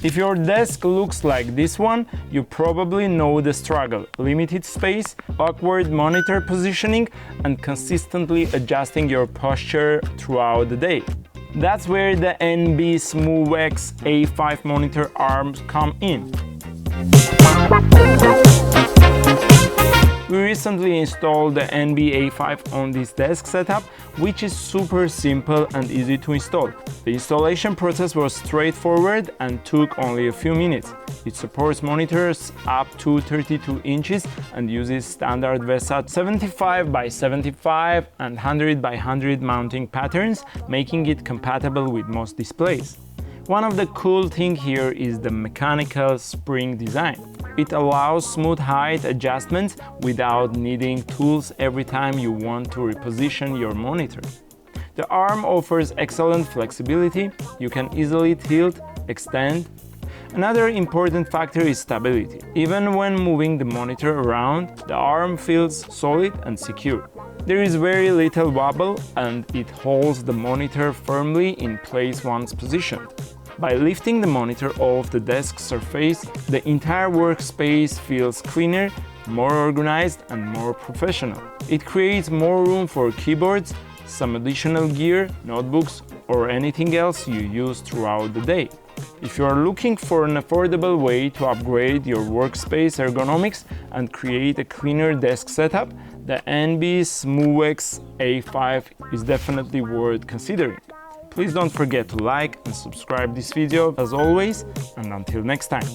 If your desk looks like this one, you probably know the struggle: limited space, awkward monitor positioning, and consistently adjusting your posture throughout the day. That's where the NB SmooVex A5 monitor arms come in. We recently installed the NB A5 on this desk setup, which is super simple and easy to install. The installation process was straightforward and took only a few minutes. It supports monitors up to 32 inches and uses standard VESA 75 by 75 and 100 by 100 mounting patterns, making it compatible with most displays. One of the cool things here is the mechanical spring design. It allows smooth height adjustments without needing tools every time you want to reposition your monitor. The arm offers excellent flexibility. You can easily tilt, extend. Another important factor is stability. Even when moving the monitor around, the arm feels solid and secure. There is very little wobble and it holds the monitor firmly in place once positioned. By lifting the monitor off the desk surface, the entire workspace feels cleaner, more organized, and more professional. It creates more room for keyboards, some additional gear, notebooks, or anything else you use throughout the day. If you are looking for an affordable way to upgrade your workspace ergonomics and create a cleaner desk setup, the NB SmooVex A5 is definitely worth considering. Please don't forget to like and subscribe this video as always, and until next time.